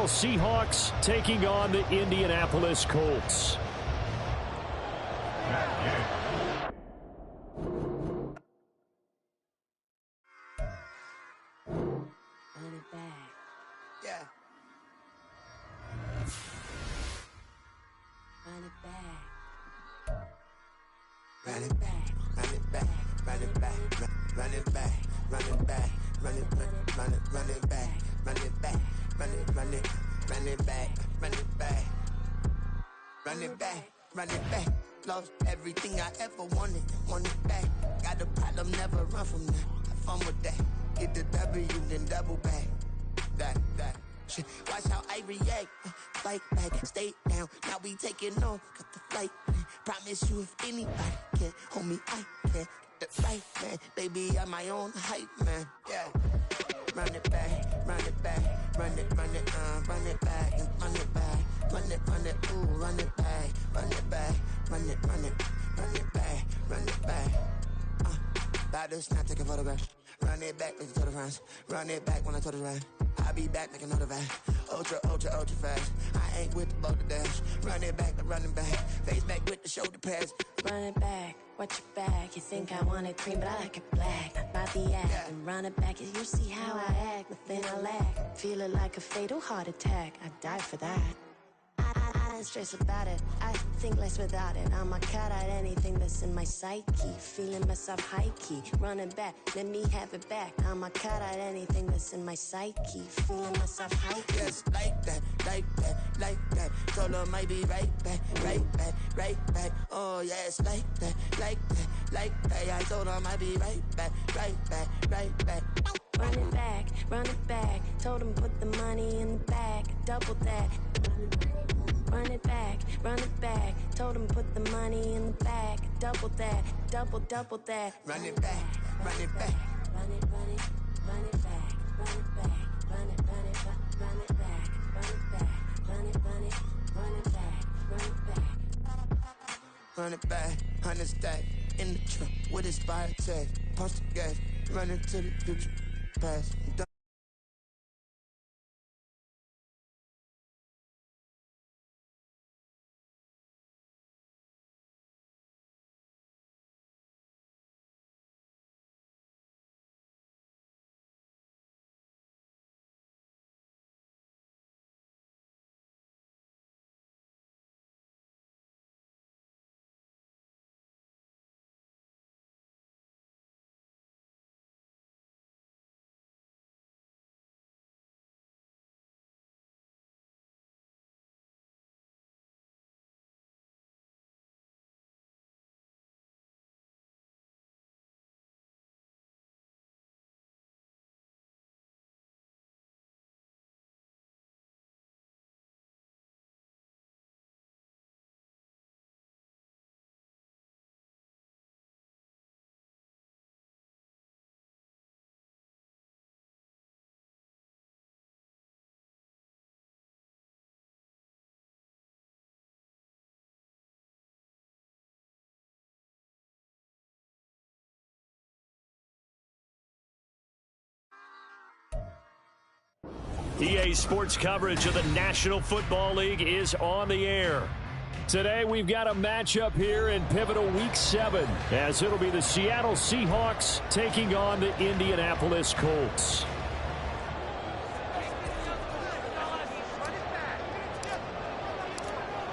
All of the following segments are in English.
Seattle Seahawks taking on the Indianapolis Colts. Run it back. Lost everything I ever wanted it back. Got a problem, never run from that. Have fun with that. Get the W, then double back. That. Shit. Watch how I react. Fight back, stay down. Now we taking on. Got the flight plan. Promise you if anybody can, homie, I can. Get the right man. Baby, I'm my own hype man. Yeah. Run it back, run it back, run it back, and run it back, run it, ooh, run it back, run it back, run it back, run it back. About to snap, take a photograph. Run it back, make the total runs. Run it back when I total run. I'll be back, make another back. Ultra fast. I ain't with the boat to dash. Run it back, I'm running back. Face back with the shoulder pads. Run it back, watch your back. You think I want it cream, but I like it black. About the act, Yeah. and run it back. You see how I act, nothing I lack. Feel it like a fatal heart attack. I'd die for that. I don't stress about it. I think less without it. I'ma cut out anything that's in my psyche. Feeling myself high key. Run it back, let me have it back. I'ma cut out anything that's in my psyche. Feeling myself high key. Yes, like that. Told her might be right back. Oh, yes, like that. I told her might be right back. Run it back. Told him put the money in the bag. Double that. Run it back. Told him put the money in the bag. Double that. Double that. Run it back. Run it back. Run it back. Run it back. Run it back. Run it back. Run it back. Run Run it back. 100 stack in the trunk with his fire tag. Punch the gas. Run into the future. Past. EA Sports coverage of the National Football League is on the air. Today we've got a matchup here in pivotal Week 7, as it'll be the Seattle Seahawks taking on the Indianapolis Colts.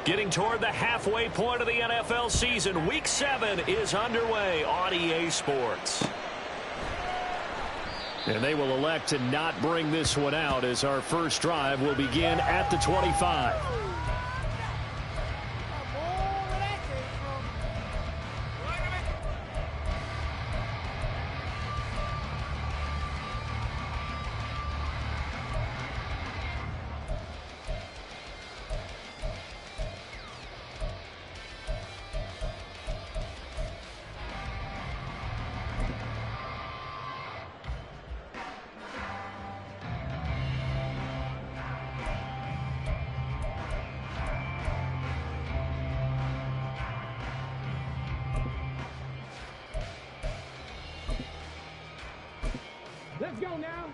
Getting toward the halfway point of the NFL season, Week 7 is underway on EA Sports. And they will elect to not bring this one out, as our first drive will begin at the 25. Let's go now.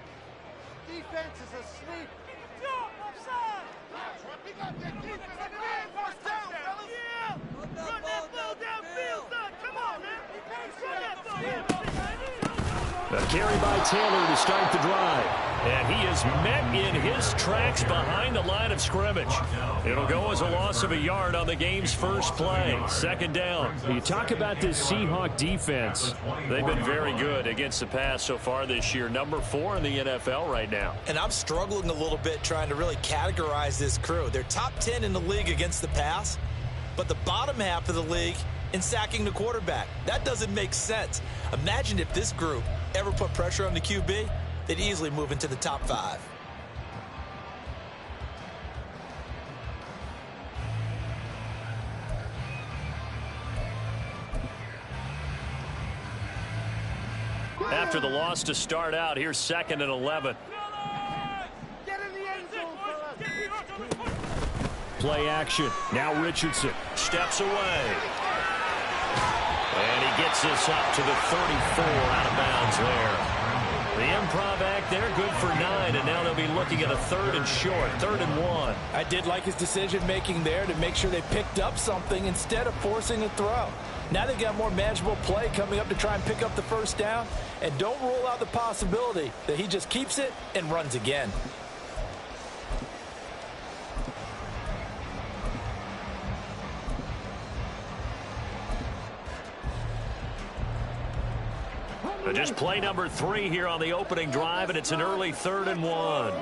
Defense is asleep. Offside. carry by Taylor to start the drive. And he is met in his tracks behind the line of scrimmage. It'll go as a loss of a yard on the game's first play. Second down. You talk about this Seahawk defense. They've been very good against the pass so far this year. Number 4 in the NFL right now. And I'm struggling a little bit trying to really categorize this crew. They're top 10 in the league against the pass, but the bottom half of the league in sacking the quarterback. That doesn't make sense. Imagine if this group ever put pressure on the QB, they'd easily move into the top 5. After the loss to start out, here's 2nd and 11. Play action. Now Richardson steps away. And he gets this up to the 34, out of bounds there. The improv act there, good for 9, and now they'll be looking at a 3rd and short, 3rd and 1. I did like his decision-making there to make sure they picked up something instead of forcing a throw. Now they've got more manageable play coming up to try and pick up the first down, and don't rule out the possibility that he just keeps it and runs again. Just play number 3 here on the opening drive, and it's an early 3rd and 1.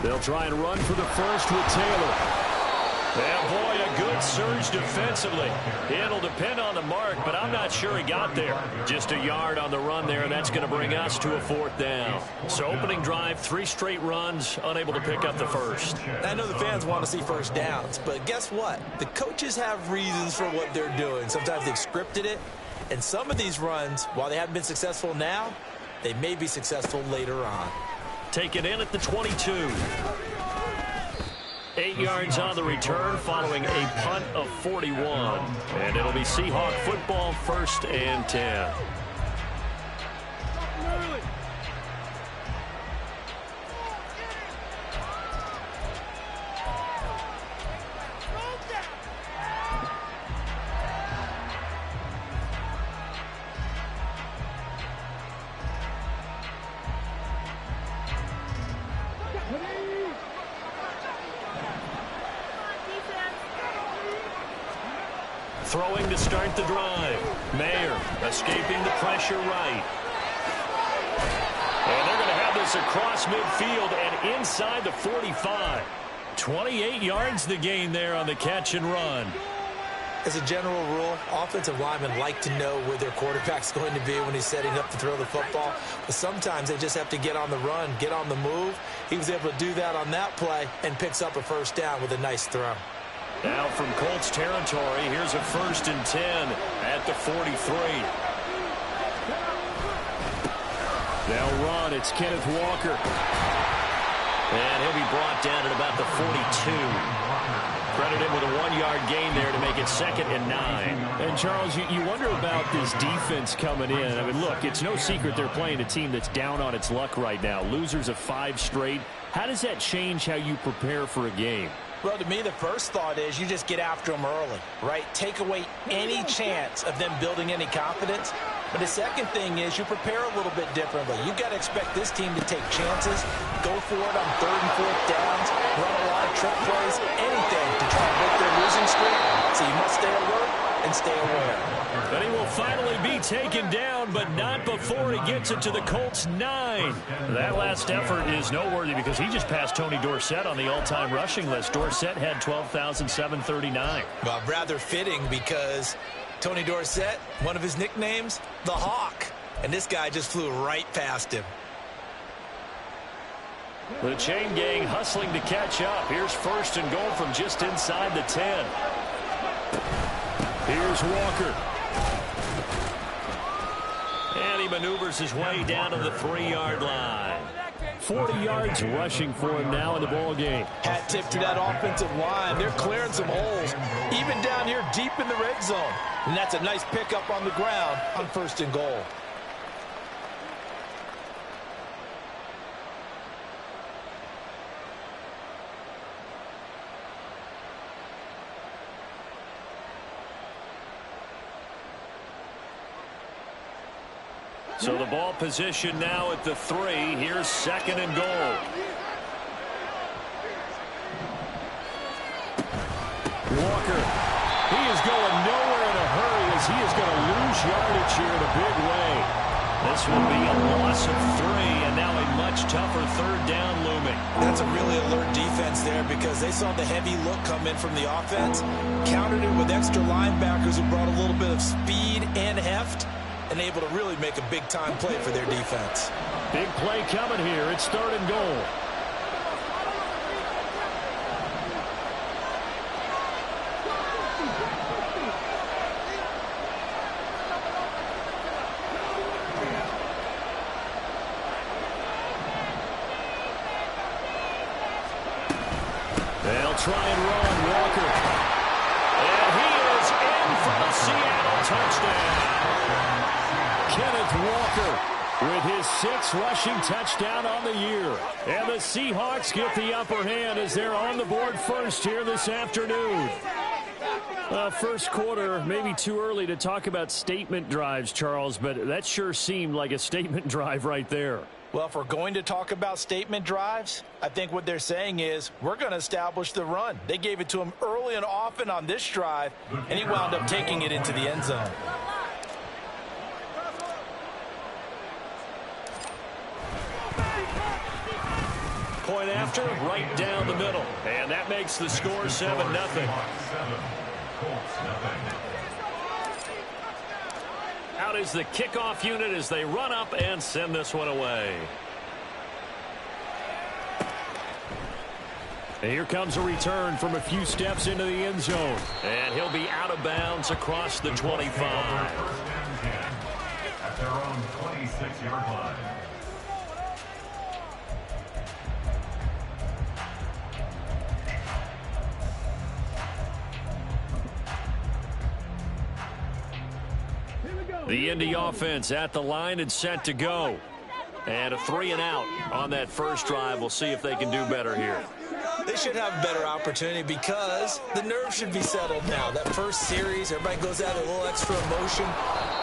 They'll try and run for the first with Taylor. And boy, a good surge defensively. It'll depend on the mark, but I'm not sure he got there. Just a yard on the run there, and that's going to bring us to a 4th down. So opening drive, 3 straight runs, unable to pick up the first. I know the fans want to see first downs, but guess what? The coaches have reasons for what they're doing. Sometimes they've scripted it, and some of these runs, while they haven't been successful now, they may be successful later on. Taken in at the 22. 8 yards on the return following a punt of 41. And it'll be Seahawk football, 1st and 10. Throwing to start the drive. Mayer escaping the pressure right. And they're going to have this across midfield and inside the 45. 28 yards the gain there on the catch and run. As a general rule, offensive linemen like to know where their quarterback's going to be when he's setting up to throw the football. But sometimes they just have to get on the run, get on the move. He was able to do that on that play and picks up a first down with a nice throw. Now from Colts territory, here's a 1st and 10 at the 43. They'll run. It's Kenneth Walker. And he'll be brought down at about the 42. Credit him with a 1-yard gain there to make it 2nd and 9. And, Charles, you wonder about this defense coming in. I mean, look, it's no secret they're playing a team that's down on its luck right now. Losers of 5 straight. How does that change how you prepare for a game? Well, to me, the first thought is you just get after them early, right? Take away any chance of them building any confidence. But the second thing is you prepare a little bit differently. You've got to expect this team to take chances, go for it on 3rd and 4th downs, run a lot of trick plays, anything to try and break their losing streak. So you must stay alert and stay aware. But he will finally be taken down, but not before he gets it to the Colts 9. That last effort is noteworthy because he just passed Tony Dorsett on the all-time rushing list. Dorsett had 12,739. Well, rather fitting because Tony Dorsett, one of his nicknames, the Hawk. And this guy just flew right past him. The chain gang hustling to catch up. Here's 1st and goal from just inside the 10. Here's Walker. And he maneuvers his way down to the 3-yard line. 40 yards rushing for him now in the ball game. Hat tip to that offensive line. They're clearing some holes, even down here deep in the red zone. And that's a nice pickup on the ground on 1st and goal. So the ball position now at the 3. Here's 2nd and goal. Walker. He is going nowhere in a hurry as he is going to lose yardage here in a big way. This will be a loss of 3, and now a much tougher 3rd down looming. That's a really alert defense there because they saw the heavy look come in from the offense, countered it with extra linebackers who brought a little bit of speed and heft, and able to really make a big-time play for their defense. Big play coming here. It's 3rd and goal. They'll try and run Walker. And he is in for the Seattle touchdown. Kenneth Walker with his 6th rushing touchdown on the year. And the Seahawks get the upper hand as they're on the board first here this afternoon. First quarter, maybe too early to talk about statement drives, Charles, but that sure seemed like a statement drive right there. Well, if we're going to talk about statement drives, I think what they're saying is we're going to establish the run. They gave it to him early and often on this drive, and he wound up taking it into the end zone. Point after, right down the middle. And that makes the score 7-0. Out is the kickoff unit as they run up and send this one away. And here comes a return from a few steps into the end zone. And he'll be out of bounds across the 25. At their own 26-yard line. The Indy offense at the line and set to go. And a 3-and-out on that first drive. We'll see if they can do better here. They should have a better opportunity because the nerves should be settled now. That first series, everybody goes out a little extra emotion.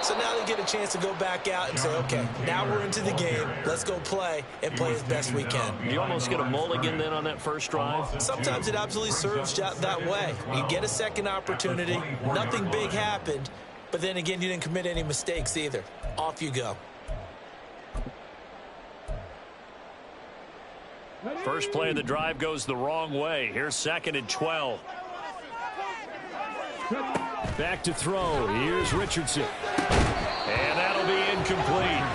So now they get a chance to go back out and say, okay, now we're into the game. Let's go play and play as best we can. You almost get a mulligan then on that first drive? Sometimes it absolutely serves that way. You get a second opportunity. Nothing big happened. But then again, you didn't commit any mistakes either. Off you go. First play of the drive goes the wrong way. Here's 2nd and 12. Back to throw. Here's Richardson. And that'll be incomplete.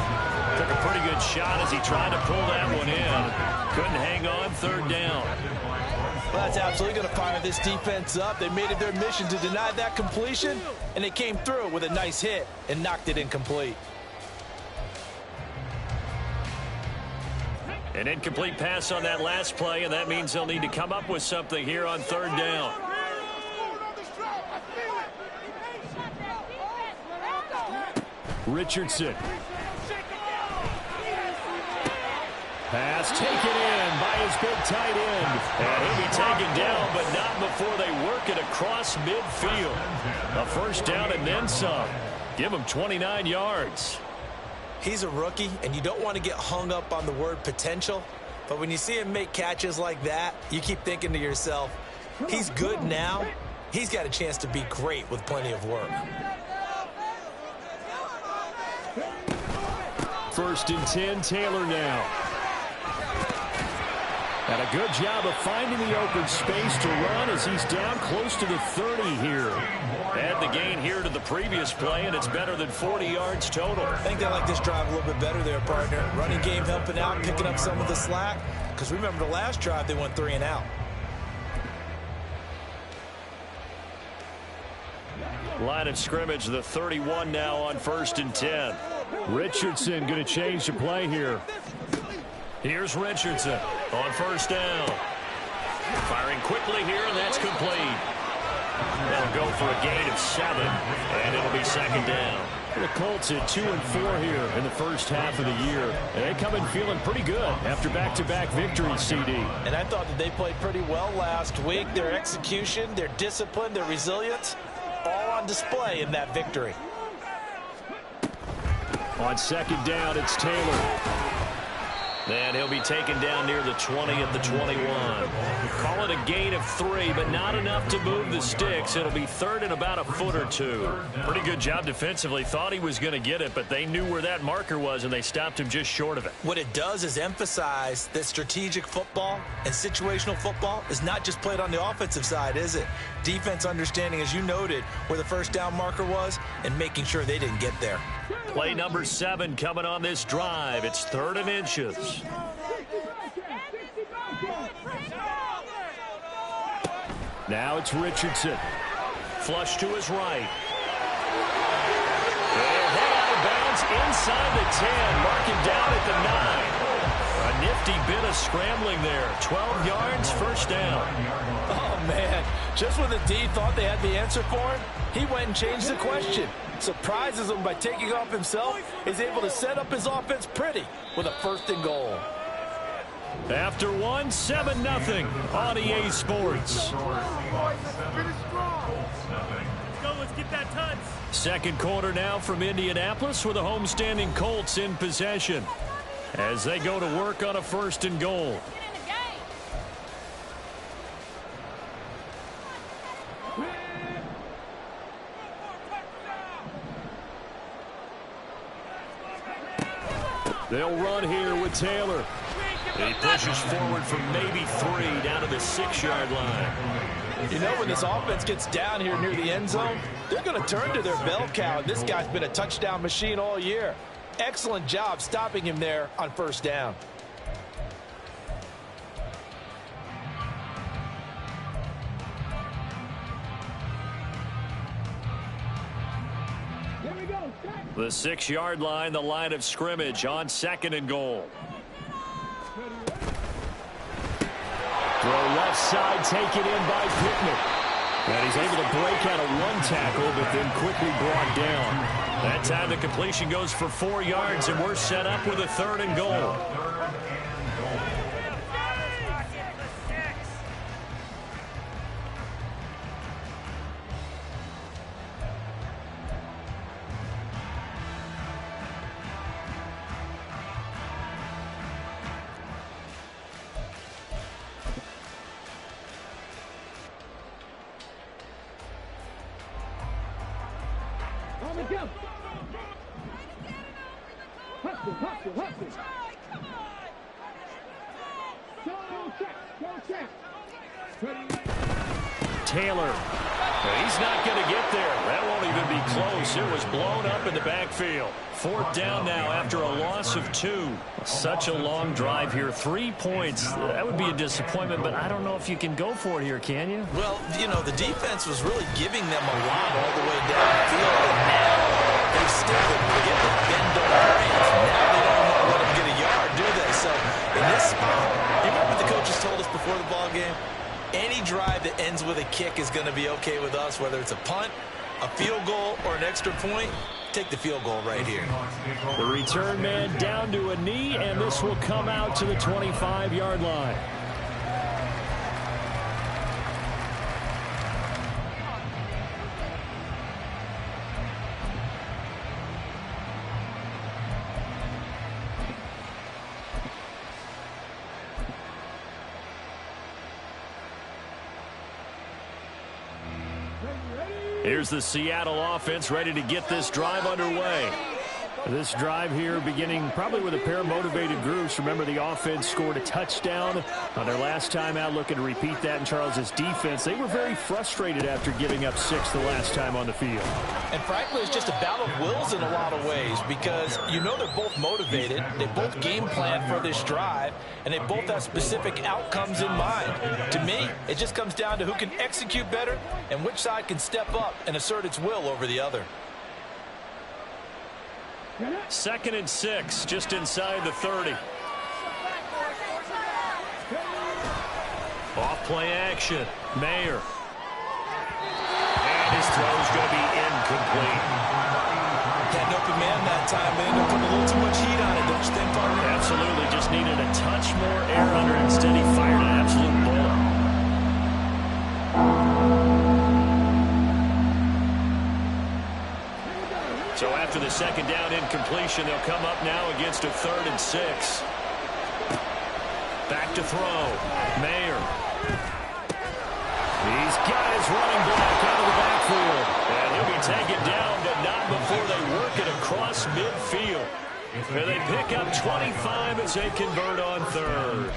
Took a pretty good shot as he tried to pull that one in. Couldn't hang on. 3rd down. Well, that's absolutely going to fire this defense up. They made it their mission to deny that completion, and they came through with a nice hit and knocked it incomplete. An incomplete pass on that last play, and that means they'll need to come up with something here on 3rd down. Richardson. Pass taken in by his big tight end. And he'll be taken down, but not before they work it across midfield. A first down and then some. Give him 29 yards. He's a rookie, and you don't want to get hung up on the word potential. But when you see him make catches like that, you keep thinking to yourself, he's good now. He's got a chance to be great with plenty of work. 1st and 10, Taylor now. And a good job of finding the open space to run as he's down close to the 30 here. Add the gain here to the previous play, and it's better than 40 yards total. I think they like this drive a little bit better there, partner. Running game helping out, picking up some of the slack. Because remember the last drive, they went 3-and-out. Line of scrimmage, the 31 now on 1st and 10. Richardson going to change the play here. Here's Richardson on 1st down. Firing quickly here, and that's complete. They'll go for a gain of 7, and it'll be 2nd down. The Colts at 2-4 here in the first half of the year. And they come in feeling pretty good after back-to-back victories, CD. And I thought that they played pretty well last week. Their execution, their discipline, their resilience, all on display in that victory. On second down, it's Taylor. And he'll be taken down near the 20 at the 21. Call it a gain of 3, but not enough to move the sticks. It'll be third and about a foot or two. Pretty good job defensively. Thought he was going to get it, but they knew where that marker was, and they stopped him just short of it. What it does is emphasize that strategic football and situational football is not just played on the offensive side, is it? Defense understanding, as you noted, where the first down marker was and making sure they didn't get there. Play number 7 coming on this drive. It's 3rd and inches. Now it's Richardson. Flush to his right. And head out of bounds inside the 10. Marking down at the 9. A nifty bit of scrambling there. 12 yards, first down. Oh, man. Just when the D thought they had the answer for him, he went and changed the question. Surprises him by taking off himself. Is able to set up his offense pretty with a 1st and goal. After 1, 7-0 on EA Sports. Let's get that touch. Second quarter now from Indianapolis with the homestanding Colts in possession as they go to work on a 1st and goal. They'll run here with Taylor. He pushes forward for maybe 3 down to the 6-yard line. You know, when this offense gets down here near the end zone, they're going to turn to their bell cow. This guy's been a touchdown machine all year. Excellent job stopping him there on 1st down. The 6-yard line, the line of scrimmage on 2nd and goal. Throw left side, taken in by Pittman. And he's able to break out of 1 tackle, but then quickly brought down. That time the completion goes for 4 yards, and we're set up with a 3rd and goal. Taylor. He's not going to get there. That won't even be close. It was blown up in the backfield. 4th down now after a loss of 2. Such a long drive here. 3 points. That would be a disappointment, but I don't know if you can go for it here, can you? Well, you know, the defense was really giving them a lot all the way down the field, and now they still get the bend on the range. Now they don't let them get a yard, do they? So in this spot, you remember what the coaches told us before the ball game? Any drive that ends with a kick is going to be okay with us, whether it's a punt, a field goal, or an extra point. Take the field goal right here. The return man down to a knee, and this will come out to the 25-yard line. Here's the Seattle offense ready to get this drive underway. This drive here beginning probably with a pair of motivated groups. Remember, the offense scored a touchdown on their last time out, looking to repeat that in Charles's defense. They were very frustrated after giving up 6 the last time on the field. And frankly, it's just a battle of wills in a lot of ways because you know they're both motivated. They both game plan for this drive, and they both have specific outcomes in mind. To me, it just comes down to who can execute better and which side can step up and assert its will over the other. 2nd and 6, just inside the 30. Off play action. Mayer. And his throw's going to be incomplete. Had an open man that time, but ended up putting a little too much heat on it, don't you think, partner? Absolutely. Just needed a touch more air under it. Instead, he fired an absolute bullet. So after after the second down incompletion. They'll come up now against a 3rd and 6. Back to throw. Mayer. He's got his running back out of the backfield. And he'll be taken down, but not before they work it across midfield. And they pick up 25 as they convert on 3rd.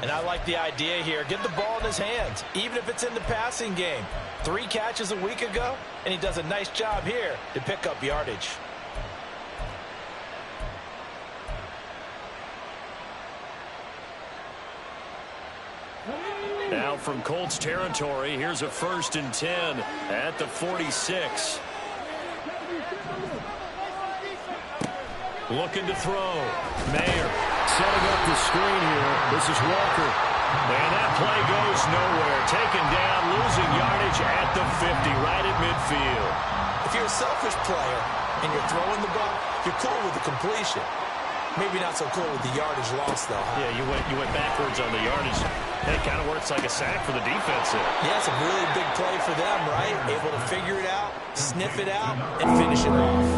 And I like the idea here. Get the ball in his hands, even if it's in the passing game. 3 catches a week ago, and he does a nice job here to pick up yardage. Now from Colts territory, here's a 1st and 10 at the 46. Looking to throw. Mayer setting up the screen here. This is Walker. And that play goes nowhere. Taken down, losing yardage at the 50, right at midfield. If you're a selfish player and you're throwing the ball, you're cool with the completion. Maybe not so cool with the yardage loss, though. Yeah, you went backwards on the yardage. It kind of works like a sack for the defense there. Yeah, it's a really big play for them, right? Able to figure it out, sniff it out, and finish it off.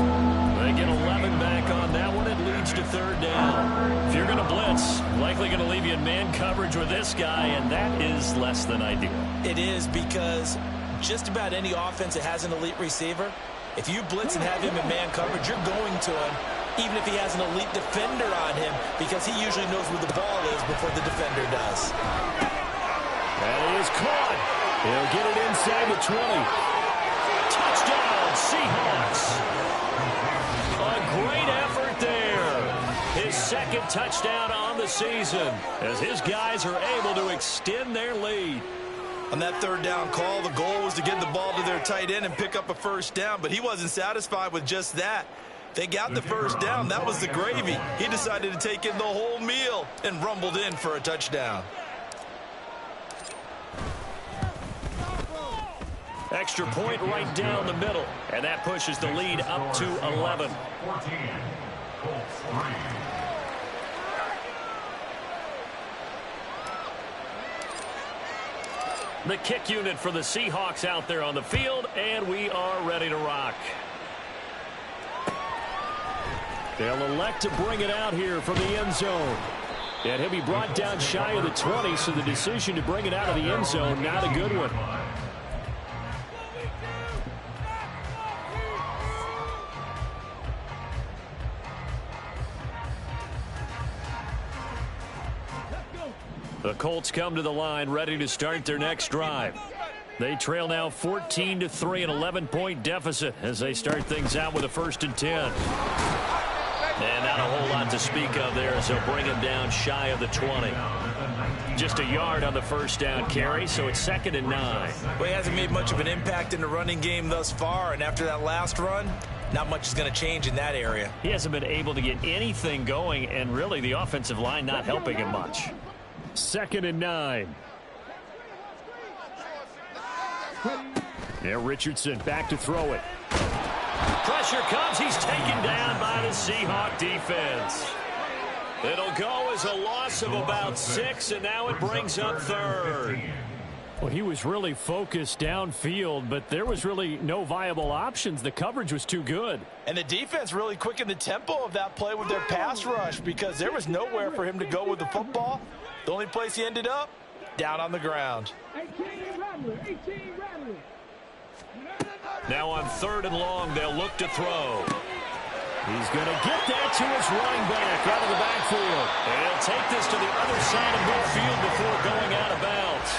They get 11 back on that one. It leads to 3rd down. If you're going to blitz, likely going to leave you in man coverage with this guy, and that is less than ideal. It is, because just about any offense that has an elite receiver, if you blitz and have him in man coverage, you're going to him, even if he has an elite defender on him, because he usually knows where the ball is before the defender does. And he is caught. He'll get it inside the 20. Touchdown, Seahawks. A great effort there. His 2nd touchdown on the season as his guys are able to extend their lead. On that 3rd down call, the goal was to get the ball to their tight end and pick up a 1st down, but he wasn't satisfied with just that. They got the 1st down. That was the gravy. He decided to take in the whole meal and rumbled in for a touchdown. Extra point right down the middle, and that pushes the lead up to 11. 14, Colts 3. The kick unit for the Seahawks out there on the field, and we are ready to rock. They'll elect to bring it out here from the end zone. And he'll be brought down shy of the 20, so the decision to bring it out of the end zone, not a good one. The Colts come to the line ready to start their next drive. They trail now 14-3, an 11-point deficit as they start things out with a 1st and 10. And not a whole lot to speak of there as they'll bring him down shy of the 20. Just a yard on the 1st down carry, so it's 2nd and 9. Well, he hasn't made much of an impact in the running game thus far, and after that last run, not much is going to change in that area. He hasn't been able to get anything going, and really the offensive line not helping him much. 2nd and 9. Yeah, Richardson back to throw it. Pressure comes. He's taken down by the Seahawk defense. It'll go as a loss of about 6, and now it brings up 3rd. Well, he was really focused downfield, but there was really no viable options. The coverage was too good. And the defense really quickened the tempo of that play with their pass rush because there was nowhere for him to go with the football. The only place he ended up, down on the ground. Now on 3rd and long, they'll look to throw. He's going to get that to his running back out of the backfield. And he'll take this to the other side of midfield before going out of bounds.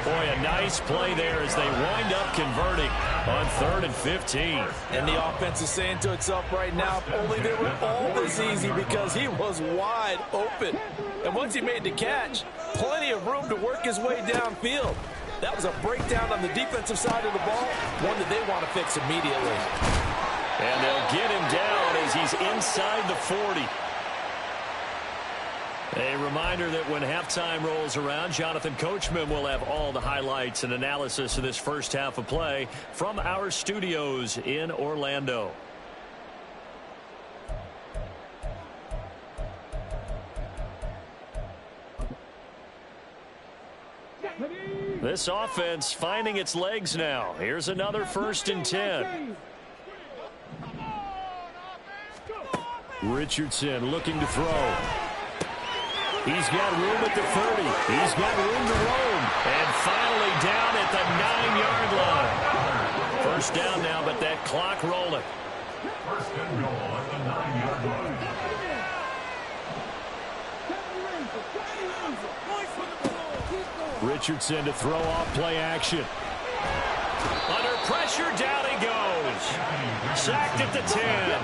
Boy, a nice play there as they wind up converting on 3rd and 15. And the offense is saying to itself right now, if only they were all this easy, because he was wide open. And once he made the catch, plenty of room to work his way downfield. That was a breakdown on the defensive side of the ball, one that they want to fix immediately. And they'll get him down as he's inside the 40. A reminder that when halftime rolls around, Jonathan Coachman will have all the highlights and analysis of this first half of play from our studios in Orlando. This offense finding its legs now. Here's another 1st and 10. Richardson looking to throw. He's got room at the 30. He's got room to roam. And finally down at the 9-yard line. First down now, but that clock rolling. First and goal at the 9-yard line. Richardson to throw off play action. Under pressure, down he goes. Sacked at the 10.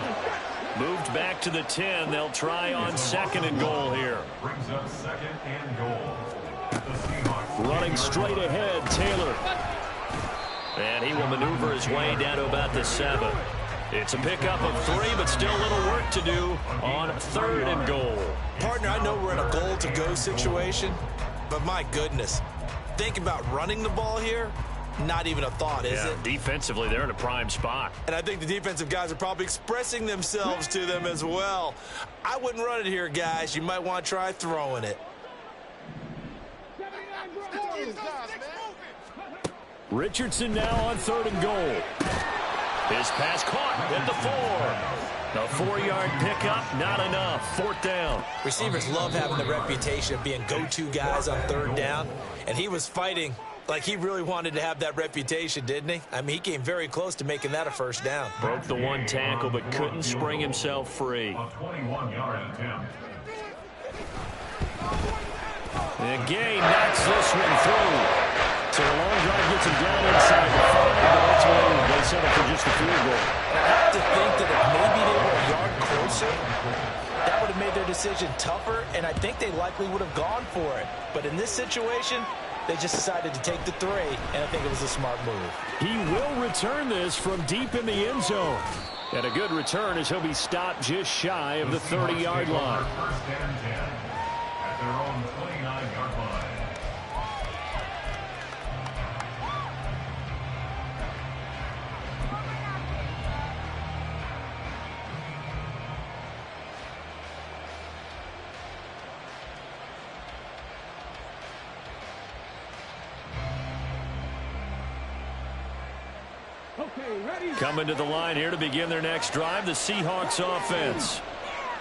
Moved back to the 10. They'll try on 2nd and goal here. Brings up 2nd and goal. The Seahawks. Running straight ahead, Taylor. And he will maneuver his way down to about the 7. It's a pickup of 3, but still a little work to do on 3rd and goal. Partner, I know we're in a goal-to-go situation, but my goodness, think about running the ball here. Not even a thought, is it? Defensively, they're in a prime spot. And I think the defensive guys are probably expressing themselves to them as well. I wouldn't run it here, guys. You might want to try throwing it. Richardson now on 3rd and goal. His pass caught at the 4. The 4-yard pickup, not enough. 4th down. Receivers love having the reputation of being go-to guys on 3rd down, and he was fighting like he really wanted to have that reputation, didn't he? I mean, he came very close to making that a 1st down. Broke the 1 tackle, but couldn't spring himself free. A 21-yard attempt. And Gay knocks this one through. So the long drive gets him down inside the 5, but ultimately they settle for just a field goal. I have to think that if maybe they were a yard closer, that would have made their decision tougher, and I think they likely would have gone for it. But in this situation, they just decided to take the 3, and I think it was a smart move. He will return this from deep in the end zone. And a good return as he'll be stopped just shy of the 30-yard line. First and 10 at their own 29-yard line. Coming to the line here to begin their next drive, the Seahawks offense.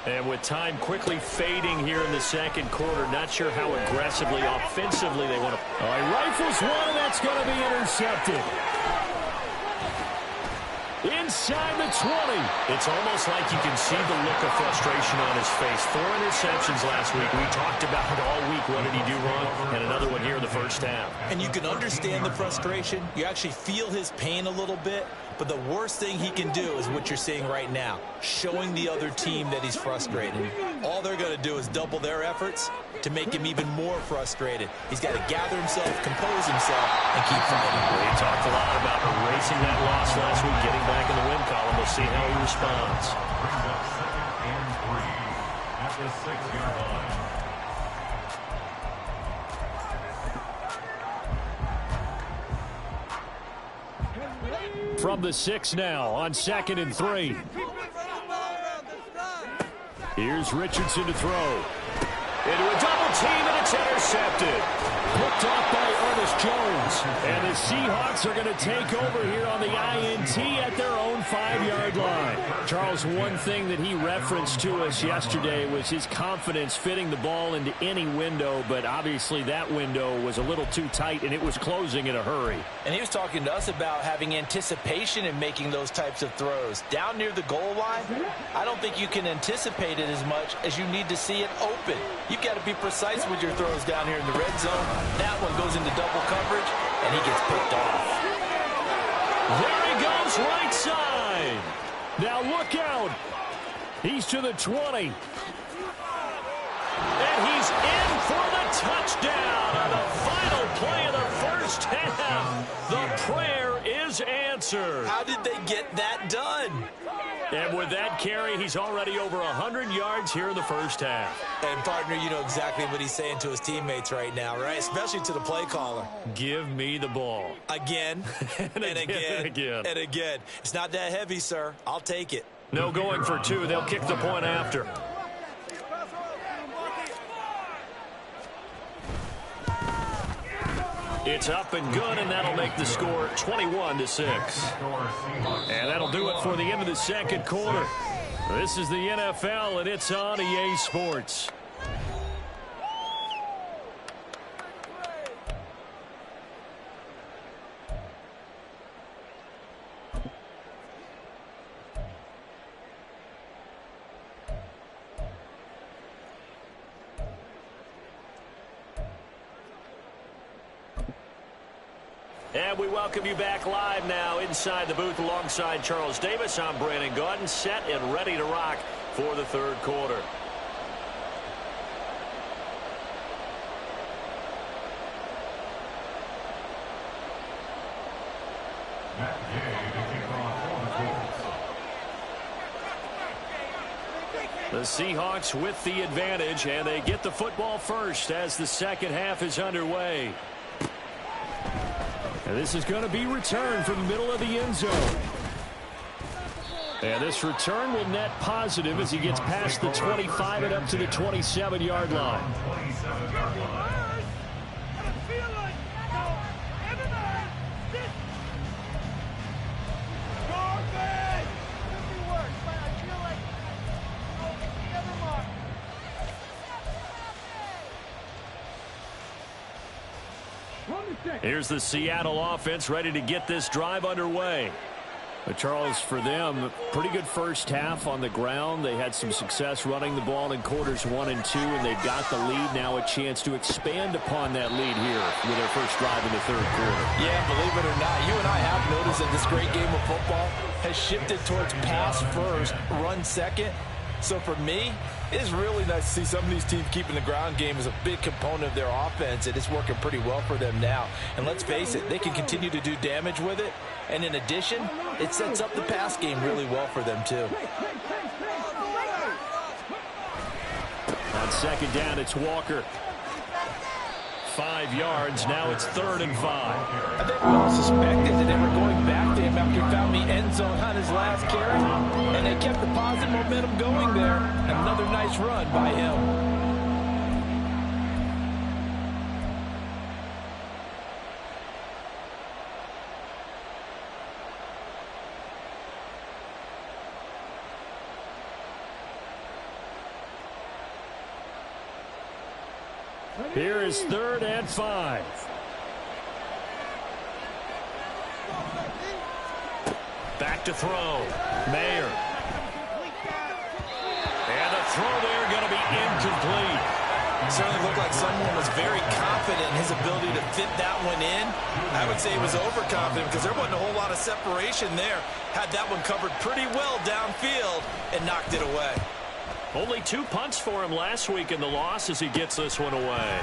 And with time quickly fading here in the 2nd quarter, not sure how aggressively, offensively they want to. Oh, he rifles one, and that's going to be intercepted. Inside the 20. It's almost like you can see the look of frustration on his face. 4 interceptions last week. We talked about it all week. What did he do wrong? And another one here in the 1st half. And you can understand the frustration. You actually feel his pain a little bit. But the worst thing he can do is what you're seeing right now, showing the other team that he's frustrated. All they're going to do is double their efforts to make him even more frustrated. He's got to gather himself, compose himself, and keep fighting. We talked a lot about erasing that loss last week, getting back in the win column. We'll see how he responds. Brings up 2nd and 3 at the 6-yard line. From the 6 now on 2nd and 3. Here's Richardson to throw. Into a double team, and it's intercepted. Picked off by Ernest Jones. And the Seahawks are going to take over here on the INT at their own 5-yard line. Charles, one thing that he referenced to us yesterday was his confidence fitting the ball into any window, but obviously that window was a little too tight, and it was closing in a hurry. And he was talking to us about having anticipation in making those types of throws. Down near the goal line, I don't think you can anticipate it as much as you need to see it open. You've got to be precise with your throws down here in the red zone. That one goes into double coverage, and he gets picked off. There he goes, right side. Now look out. He's to the 20. And he's in for the touchdown on the final play of the 1st half. The prayer is answered. How did they get that done? And with that carry, he's already over 100 yards here in the 1st half. And, partner, you know exactly what he's saying to his teammates right now, right? Especially to the play caller. Give me the ball. Again, and again. It's not that heavy, sir. I'll take it. No going for 2. They'll kick the point after. It's up and good, and that'll make the score 21-6. And that'll do it for the end of the 2nd quarter. This is the NFL, and it's on EA Sports. And we welcome you back live now inside the booth alongside Charles Davis. I'm Brandon Gaudin, set and ready to rock for the third quarter. Matt Gay to kick off for the The Colts. Seahawks with the advantage, and they get the football first as the second half is underway. And this is going to be returned from the middle of the end zone. And this return will net positive as he gets past the 25 and up to the 27-yard line. 27-yard line. Here's the Seattle offense ready to get this drive underway. But Charles, for them, pretty good first half on the ground. They had some success running the ball in quarters 1 and 2, and they've got the lead. Now a chance to expand upon that lead here with their first drive in the third quarter. Yeah, believe it or not, you and I have noticed that this great game of football has shifted towards pass first, run second. So for me, it is really nice to see some of these teams keeping the ground game as a big component of their offense, and it's working pretty well for them now. And let's face it, they can continue to do damage with it. And in addition, it sets up the pass game really well for them too. On second down, it's Walker. 5 yards. Now it's 3rd and 5. I think we all suspected that they were going back to him after he found the end zone on his last carry. And they kept the positive momentum going there. Another nice run by him. Here is 3rd and 5. Back to throw. Mayer. And the throw there going to be incomplete. It certainly looked like someone was very confident in his ability to fit that one in. I would say he was overconfident because there wasn't a whole lot of separation there. Had that one covered pretty well downfield and knocked it away. Only 2 punts for him last week in the loss as he gets this one away.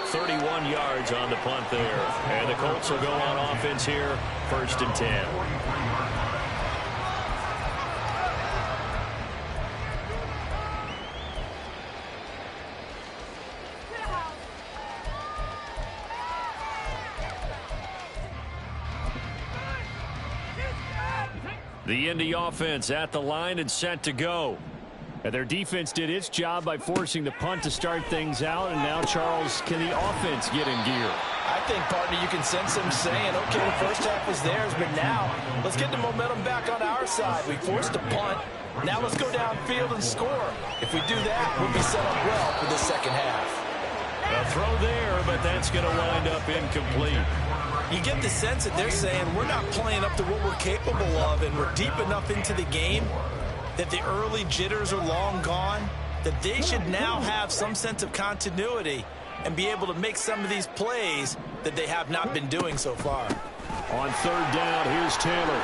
31 yards on the punt there. And the Colts will go on offense here, 1st and 10. The Indy offense at the line and set to go. And their defense did its job by forcing the punt to start things out. And now, Charles, can the offense get in gear? I think, partner, you can sense them saying, okay, the first half was theirs, but now let's get the momentum back on our side. We forced a punt. Now let's go downfield and score. If we do that, we'll be set up well for the second half. A throw there, but that's going to wind up incomplete. You get the sense that they're saying we're not playing up to what we're capable of, and we're deep enough into the game that the early jitters are long gone, that they should now have some sense of continuity and be able to make some of these plays that they have not been doing so far. On 3rd down, here's Taylor.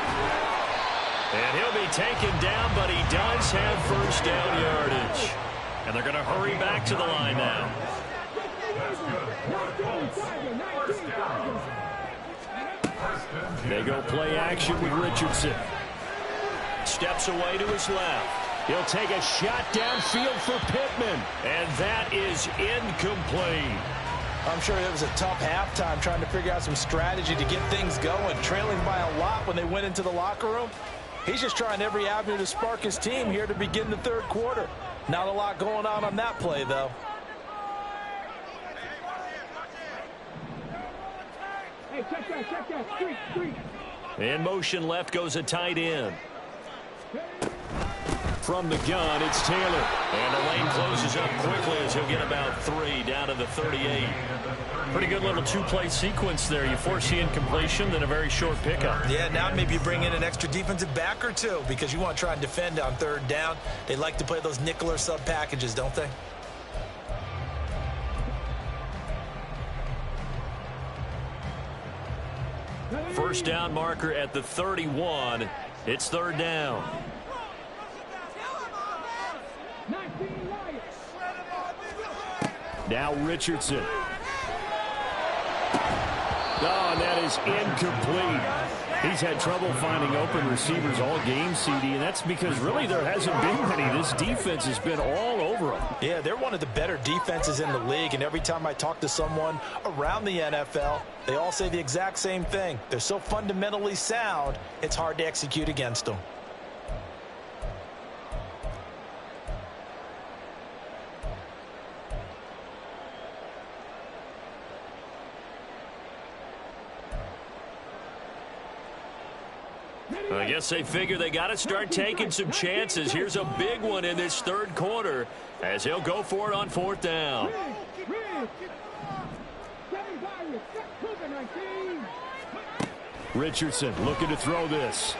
And he'll be taken down, but he does have first down yardage. And they're going to hurry back to the line now. They go play action with Richardson. Steps away to his left. He'll take a shot downfield for Pittman. And that is incomplete. I'm sure it was a tough halftime trying to figure out some strategy to get things going. Trailing by a lot when they went into the locker room. He's just trying every avenue to spark his team here to begin the third quarter. Not a lot going on that play, though. In motion left goes a tight end. From the gun, it's Taylor. And the lane closes up quickly as he'll get about 3 down to the 38. Pretty good little two-play sequence there. You force the incompletion, then a very short pickup. Yeah, now maybe you bring in an extra defensive back or two because you want to try and defend on 3rd down. They like to play those nickel or sub packages, don't they? First down marker at the 31. It's 3rd down. Now Richardson. Oh, and that is incomplete. He's had trouble finding open receivers all game, CD, and that's because really there hasn't been many. This defense has been all over them. Yeah, they're one of the better defenses in the league, and every time I talk to someone around the NFL, they all say the exact same thing. They're so fundamentally sound, it's hard to execute against them. I guess they figure they got to start taking some chances. Here's a big one in this 3rd quarter as he'll go for it on 4th down. Richardson looking to throw this.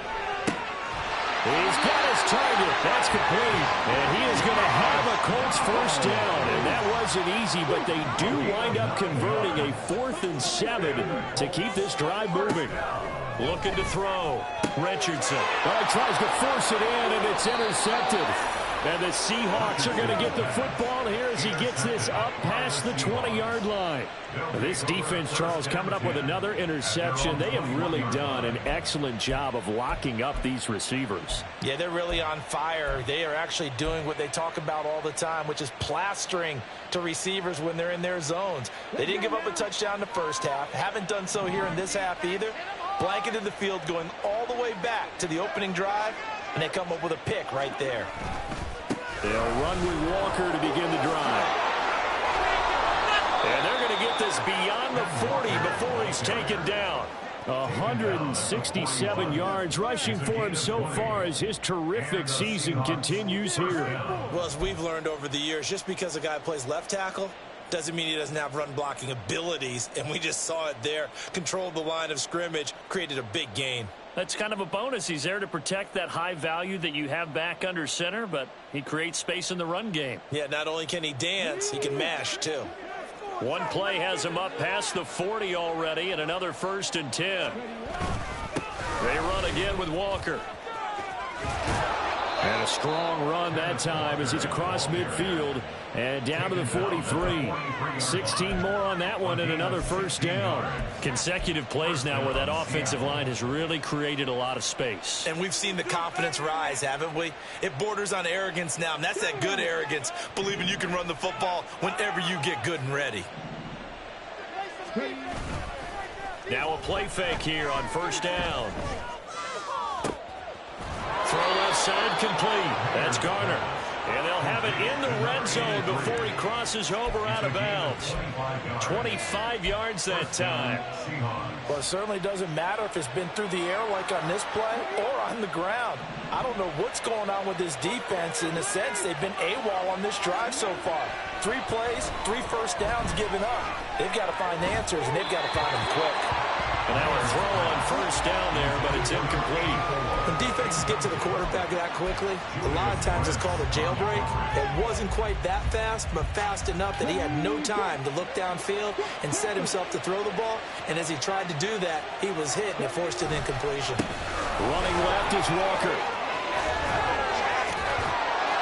He's got his target. That's complete. And he is going to have a Colts first down. And that wasn't easy, but they do wind up converting a 4th and 7 to keep this drive moving. Looking to throw. Richardson. Well, he tries to force it in, and it's intercepted. And the Seahawks are going to get the football here as he gets this up past the 20-yard line. This defense, Charles, coming up with another interception. They have really done an excellent job of locking up these receivers. Yeah, they're really on fire. They are actually doing what they talk about all the time, which is plastering to receivers when they're in their zones. They didn't give up a touchdown in the first half. Haven't done so here in this half either. Blanketed the field going all the way back to the opening drive, and they come up with a pick right there. They'll run with Walker to begin the drive. And they're going to get this beyond the 40 before he's taken down. 167 yards rushing for him so far as his terrific season continues here. Well, as we've learned over the years, just because a guy plays left tackle doesn't mean he doesn't have run blocking abilities, and we just saw it there. Controlled the line of scrimmage, created a big gain. That's kind of a bonus. He's there to protect that high value that you have back under center, but he creates space in the run game. Yeah, not only can he dance, he can mash too. One play has him up past the 40 already, and another 1st and 10. They run again with Walker. And a strong run that time as he's across midfield and down to the 43. 16 more on that one and another 1st down. Consecutive plays now where that offensive line has really created a lot of space. And we've seen the confidence rise, haven't we? It borders on arrogance now, and that's that good arrogance, believing you can run the football whenever you get good and ready. Now a play fake here on 1st down. Throw left side complete. That's Garner. And they'll have it in the red zone before he crosses over out of bounds. 25 yards that time. Well, it certainly doesn't matter if it's been through the air like on this play or on the ground. I don't know what's going on with this defense. In a sense, they've been AWOL on this drive so far. 3 plays, 3 first downs given up. They've got to find answers, and they've got to find them quick. And now a throw on 1st down there, but it's incomplete. When defenses get to the quarterback that quickly, a lot of times it's called a jailbreak. It wasn't quite that fast, but fast enough that he had no time to look downfield and set himself to throw the ball. And as he tried to do that, he was hit, and it forced an incompletion. Running left is Walker.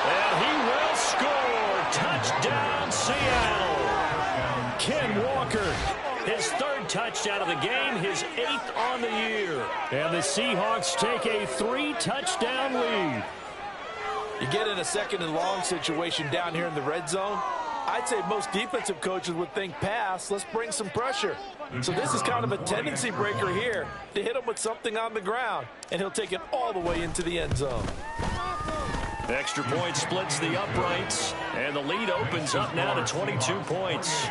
And he will score. Touchdown, Seattle. Ken Walker. His 3rd touchdown of the game, his 8th on the year. And the Seahawks take a 3-touchdown lead. You get in a 2nd and long situation down here in the red zone. I'd say most defensive coaches would think pass, let's bring some pressure. So this is kind of a tendency breaker here to hit him with something on the ground, and he'll take it all the way into the end zone. Extra point splits the uprights, and the lead opens up now to 22 points.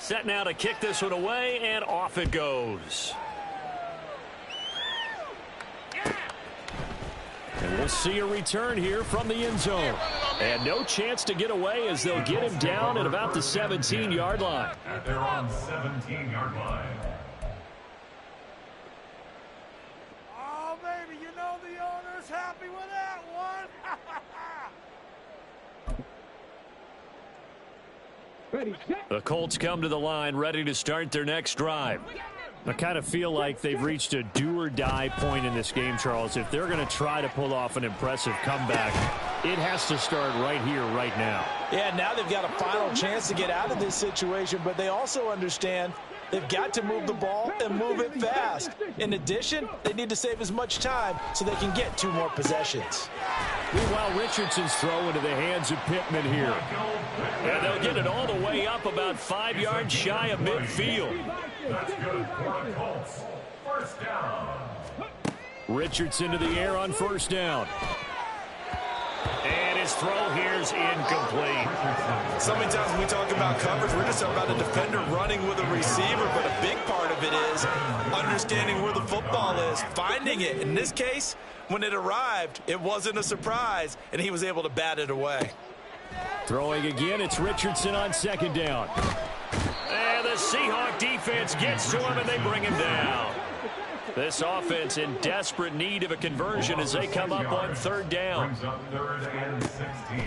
Set now to kick this one away, and off it goes. And we'll see a return here from the end zone. And no chance to get away as they'll get him down at about the 17-yard line. At their own 17-yard line. Oh, baby, you know the owner's happy with that one. The Colts come to the line ready to start their next drive. I kind of feel like they've reached a do-or-die point in this game, Charles. If they're going to try to pull off an impressive comeback, it has to start right here, right now. Yeah, now they've got a final chance to get out of this situation, but they also understand they've got to move the ball and move it fast. In addition, they need to save as much time so they can get 2 more possessions. Meanwhile, Richardson's throw into the hands of Pittman here. And they'll get it all the way up about 5 yards shy of midfield. That's good for the Colts. First down. Richardson to the air on first down. And his throw here's incomplete. So many times when we talk about coverage, we're just talking about a defender running with a receiver, but a big part of it is understanding where the football is, finding it. In this case, when it arrived, it wasn't a surprise, and he was able to bat it away. Throwing again, it's Richardson on second down. And the Seahawk defense gets to him, and they bring him down. This offense in desperate need of a conversion as they come up on third down.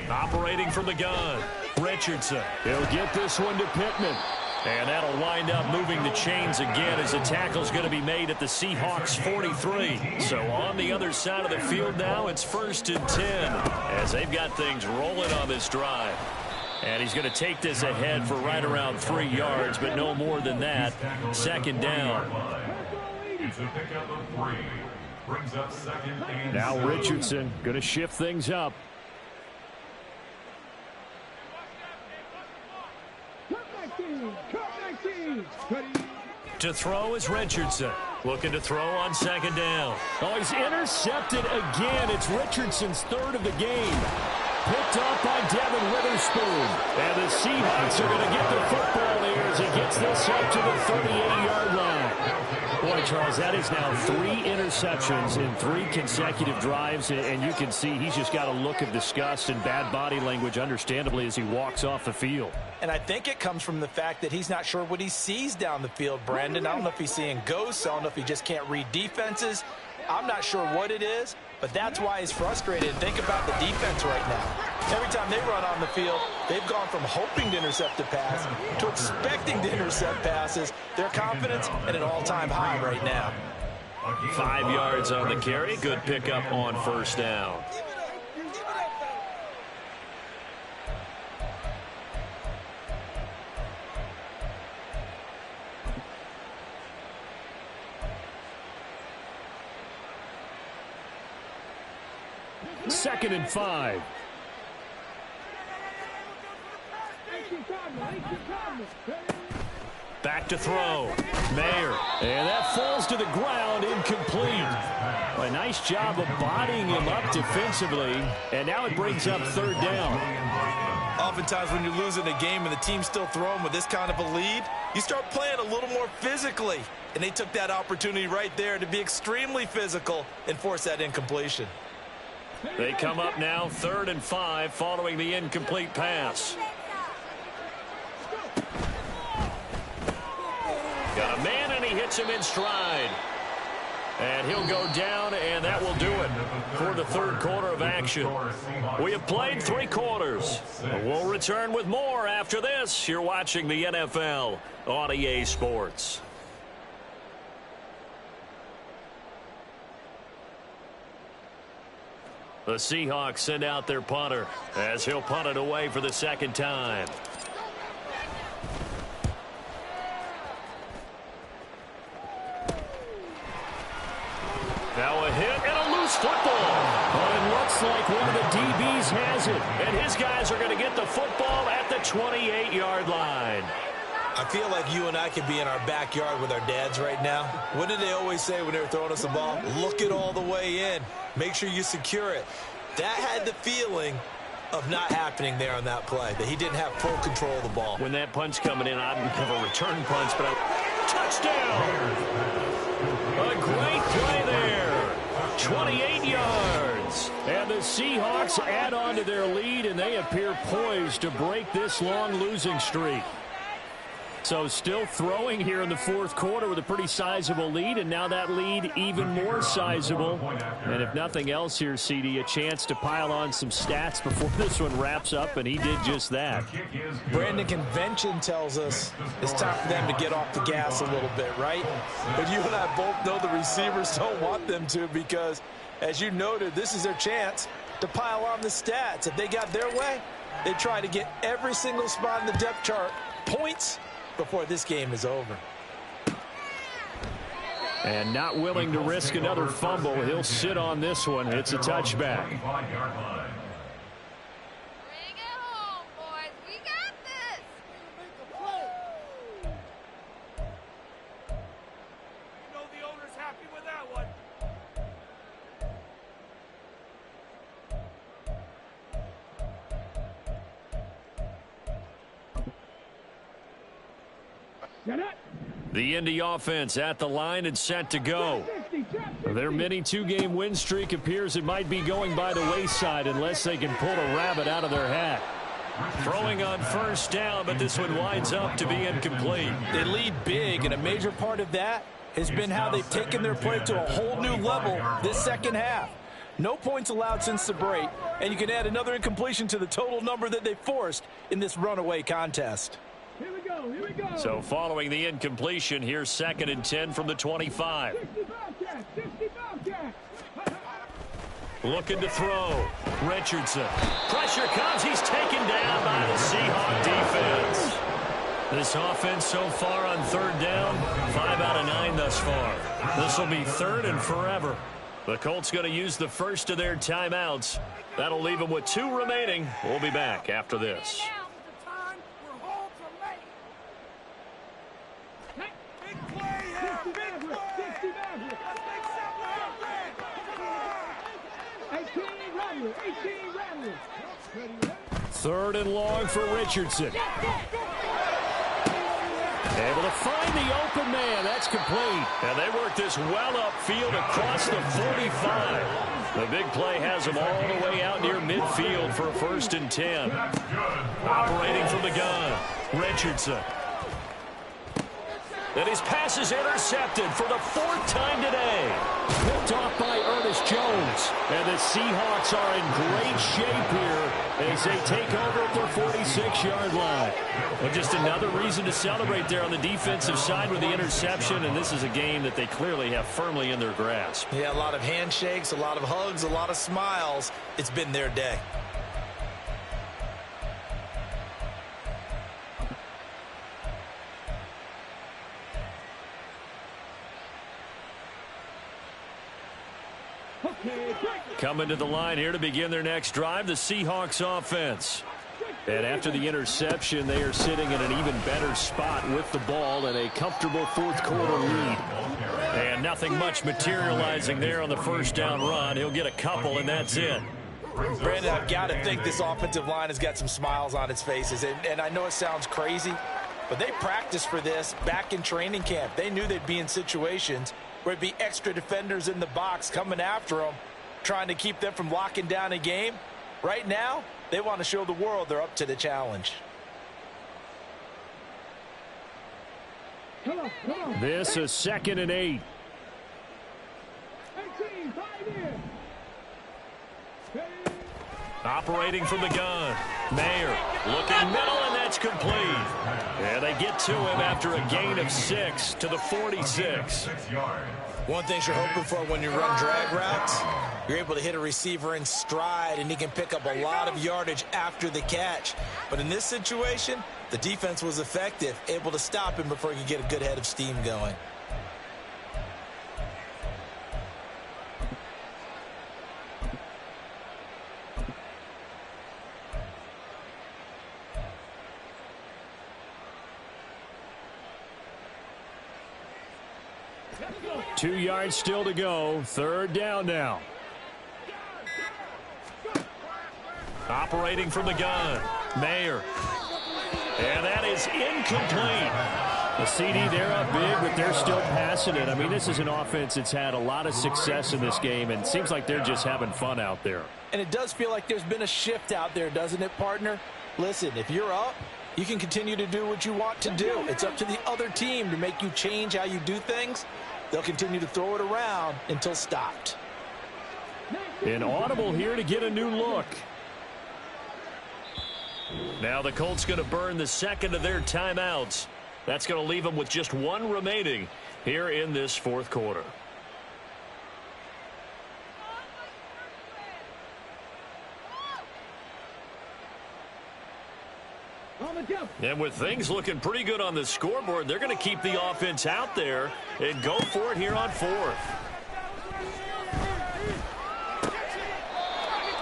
Operating from the gun, Richardson. He'll get this one to Pittman. And that'll wind up moving the chains again as the tackle's going to be made at the Seahawks 43. So on the other side of the field now, it's 1st and 10 as they've got things rolling on this drive. And he's going to take this ahead for right around 3 yards, but no more than that. Second down. Now Richardson going to shift things up. To throw is Richardson. Looking to throw on second down. Oh, he's intercepted again. It's Richardson's 3rd of the game. Picked up by Devin Witherspoon. And the Seahawks are going to get the football here as he gets this up to the 38-yard line. Boy, Charles, that is now 3 interceptions in 3 consecutive drives, and you can see he's just got a look of disgust and bad body language, understandably, as he walks off the field. And I think it comes from the fact that he's not sure what he sees down the field, Brandon. I don't know if he's seeing ghosts. I don't know if he just can't read defenses. I'm not sure what it is, but that's why he's frustrated. Think about the defense right now. Every time they run on the field, they've gone from hoping to intercept a pass to expecting to intercept passes. Their confidence at an all-time high right now. 5 yards on the carry. Good pickup on first down. Second and 5. Back to throw. Mayer. And that falls to the ground, incomplete. A nice job of bodying him up defensively. And now it brings up third down. Oftentimes when you're losing a game and the team's still throwing with this kind of a lead, you start playing a little more physically. And they took that opportunity right there to be extremely physical and force that incompletion. They come up now 3rd and 5 following the incomplete pass. Got a man, and he hits him in stride. And he'll go down, and that will do it for the 3rd quarter of action. We have played 3 quarters. We'll return with more after this. You're watching the NFL on EA Sports. The Seahawks send out their punter as he'll punt it away for the 2nd time. Now a hit and a loose football. But it looks like one of the DBs has it. And his guys are going to get the football at the 28-yard line. I feel like you and I could be in our backyard with our dads right now. What did they always say when they were throwing us the ball? Look it all the way in. Make sure you secure it. That had the feeling of not happening there on that play, that he didn't have full control of the ball. When that punch coming in, I didn't have a return punch, but touchdown! A great play there. 28 yards. And the Seahawks add on to their lead, and they appear poised to break this long losing streak. So still throwing here in the fourth quarter with a pretty sizable lead, and now that lead even more sizable. And if nothing else here, CD, a chance to pile on some stats before this one wraps up, and he did just that. Brandon, convention tells us it's time for them to get off the gas a little bit, right? But you and I both know the receivers don't want them to because, as you noted, this is their chance to pile on the stats. If they got their way, they try to get every single spot in the depth chart points before this game is over. And not willing to risk another fumble. He'll sit on this one. It's a touchback. Bring it home, boys. We got this. You know the owner's happy with that one. The Indy offense at the line and set to go. Their mini two-game win streak appears it might be going by the wayside unless they can pull a rabbit out of their hat. Throwing on first down, but this one winds up to be incomplete. They lead big, and a major part of that has been how they've taken their play to a whole new level this second half. No points allowed since the break, and you can add another incompletion to the total number that they forced in this runaway contest. Here we go, here we go. So following the incompletion, here's 2nd and 10 from the 25. 60 Bobcats. Looking to throw. Richardson. Pressure comes. He's taken down by the Seahawk defense. This offense so far on 3rd down, 5 out of 9 thus far. This will be 3rd and forever. The Colts going to use the first of their timeouts. That'll leave them with 2 remaining. We'll be back after this. Third and long for Richardson. Able to find the open man. That's complete. And they work this well upfield across the 45. The big play has them all the way out near midfield for a 1st and 10. Operating from the gun, Richardson. And his pass is intercepted for the 4th time today. Picked off by Ernest Jones. And the Seahawks are in great shape here as they take over at their 46-yard line. Well, just another reason to celebrate there on the defensive side with the interception, and this is a game that they clearly have firmly in their grasp. Yeah, a lot of handshakes, a lot of hugs, a lot of smiles. It's been their day. Coming to the line here to begin their next drive, the Seahawks offense. And after the interception, they are sitting in an even better spot with the ball and a comfortable 4th quarter lead. And nothing much materializing there on the 1st down run. He'll get a couple, and that's it. Brandon, I've got to think this offensive line has got some smiles on its faces. And I know it sounds crazy, but they practiced for this back in training camp. They knew they'd be in situations where it'd be extra defenders in the box coming after them, trying to keep them from locking down a game. Right now, they want to show the world they're up to the challenge. This is 2nd and 8. Operating from the gun. Mayer looking middle, and that's complete. And they get to him after a gain of 6 to the 46. One thing you're hoping for when you run drag routes, you're able to hit a receiver in stride, and he can pick up a lot of yardage after the catch. But in this situation, the defense was effective, able to stop him before he could get a good head of steam going. Two yards still to go. 3rd down now. Operating from the gun, Mayer. And that is incomplete. The CD, they're up big, but they're still passing it. I mean, this is an offense that's had a lot of success in this game, and it seems like they're just having fun out there. And it does feel like there's been a shift out there, doesn't it, partner? Listen, if you're up, you can continue to do what you want to do. It's up to the other team to make you change how you do things. They'll continue to throw it around until stopped. An audible here to get a new look. Now the Colts going to burn the second of their timeouts. That's going to leave them with just one remaining here in this fourth quarter. And with things looking pretty good on the scoreboard, they're going to keep the offense out there and go for it here on fourth.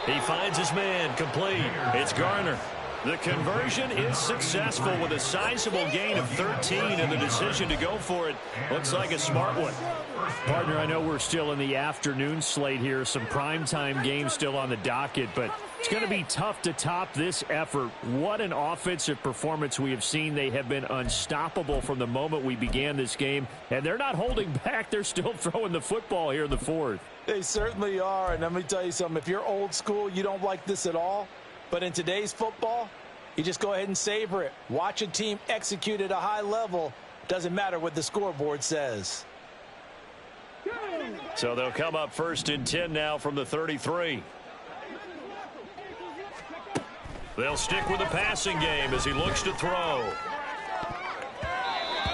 He finds his man, complete. It's Garner. The conversion is successful with a sizable gain of 13, and the decision to go for it looks like a smart one. Partner, I know we're still in the afternoon slate here, some primetime games still on the docket, but it's going to be tough to top this effort. What an offensive performance we have seen. They have been unstoppable from the moment we began this game, and they're not holding back. They're still throwing the football here in the fourth. They certainly are, and let me tell you something. If you're old school, you don't like this at all. But in today's football, you just go ahead and savor it. Watch a team execute at a high level. Doesn't matter what the scoreboard says. So they'll come up first and 10 now from the 33. They'll stick with the passing game as he looks to throw.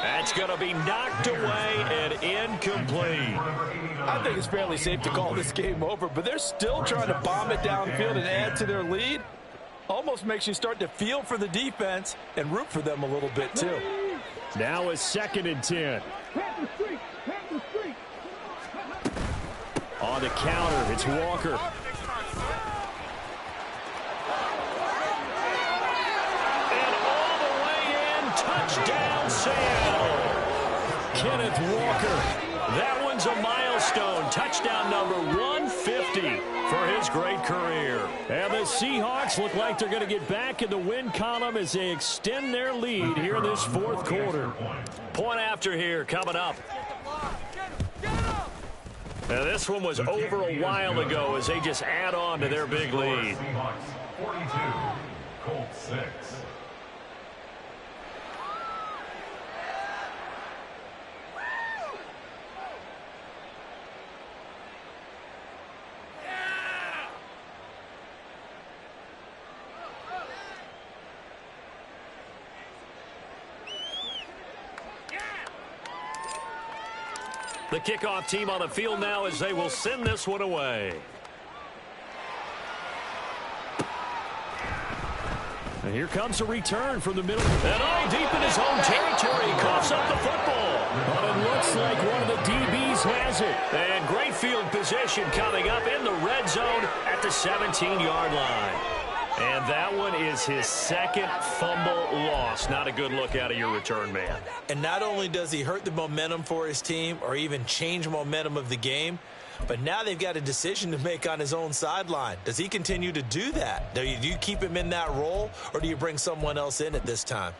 That's going to be knocked away and incomplete. I think it's fairly safe to call this game over, but they're still trying to bomb it downfield and add to their lead. Almost makes you start to feel for the defense and root for them a little bit, too. Now it's second and 10. On the counter, it's Walker. And all the way in, touchdown Seattle. Kenneth Walker. That one's a milestone. Touchdown number 150 for his great career. And the Seahawks look like they're going to get back in the win column as they extend their lead here in this fourth quarter. Point after here coming up. Now this one was over a while ago as they just add on to their big lead. 42, Colts 6. The kickoff team on the field now as they will send this one away. And here comes a return from the middle. And all deep in his own territory. He coughs up the football. But it looks like one of the DBs has it. And great field position coming up in the red zone at the 17-yard line. And that one is his second fumble loss. Not a good look out of your return man. And not only does he hurt the momentum for his team or even change momentum of the game, but now they've got a decision to make on his own sideline. Does he continue to do that? Do you keep him in that role, or do you bring someone else in at this time?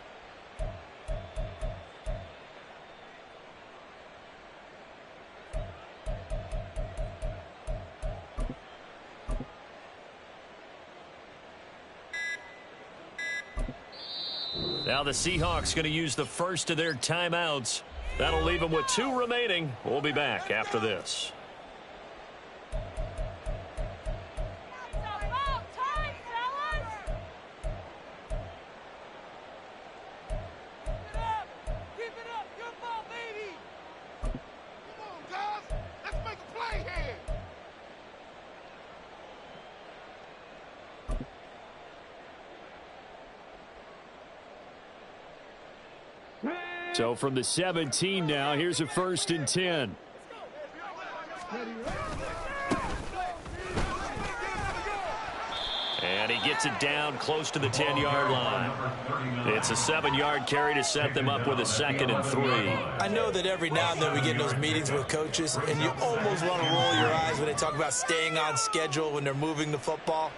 Now the Seahawks going to use the first of their timeouts. That'll leave them with 2 remaining. We'll be back after this. So from the 17 now, here's a first and 10. And he gets it down close to the 10-yard line. It's a 7-yard carry to set them up with a 2nd and 3. I know that every now and then we get in those meetings with coaches, and you almost want to roll your eyes when they talk about staying on schedule when they're moving the football.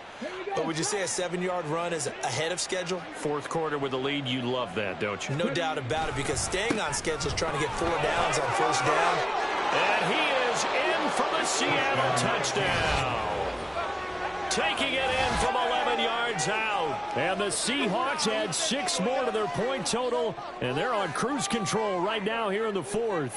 But would you say a 7-yard run is ahead of schedule? Fourth quarter with a lead, you love that, don't you? No doubt about it, because staying on schedule is trying to get 4 downs on first down. And he is in for the Seattle touchdown. Taking it in from 11 yards out. And the Seahawks had 6 more to their point total, and they're on cruise control right now here in the 4th.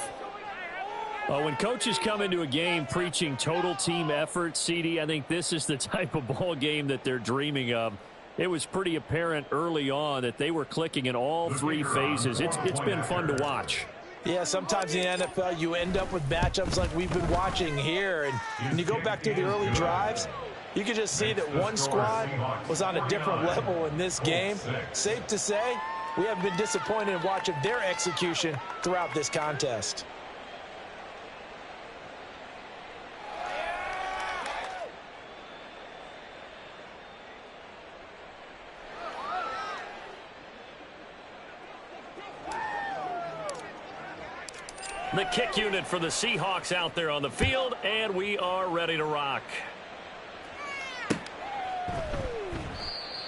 When coaches come into a game preaching total team effort, CD, I think this is the type of ball game that they're dreaming of. It was pretty apparent early on that they were clicking in all 3 phases. It's been fun to watch. Yeah, sometimes in the NFL you end up with matchups like we've been watching here. And when you go back to the early drives, you can just see that one squad was on a different level in this game. Safe to say, we haven't been disappointed in watching their execution throughout this contest. The kick unit for the Seahawks out there on the field, and we are ready to rock.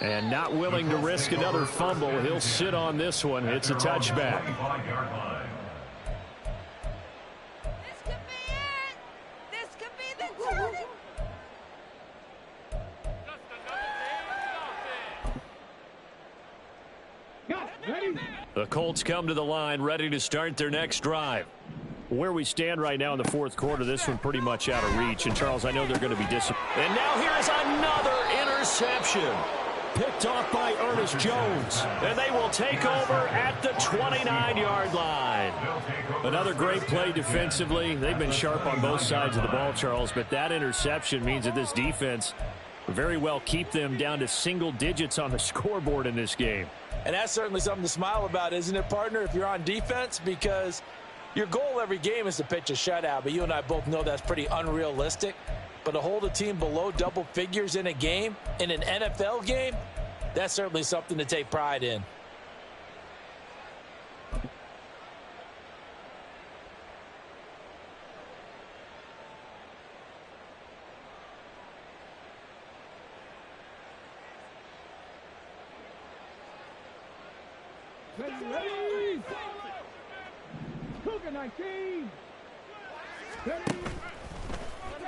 And not willing to risk another fumble. He'll sit on this one. It's a touchback. This could be the turning. The Colts come to the line ready to start their next drive. Where we stand right now in the 4th quarter, this one pretty much out of reach. And, Charles, I know they're going to be disappointed. And now here is another interception. Picked off by Ernest Jones. And they will take over at the 29-yard line. Another great play defensively. They've been sharp on both sides of the ball, Charles. But that interception means that this defense very well keep them down to single digits on the scoreboard in this game. And that's certainly something to smile about, isn't it, partner, if you're on defense? Because your goal every game is to pitch a shutout, but you and I both know that's pretty unrealistic. But to hold a team below double figures in a game, in an NFL game, that's certainly something to take pride in.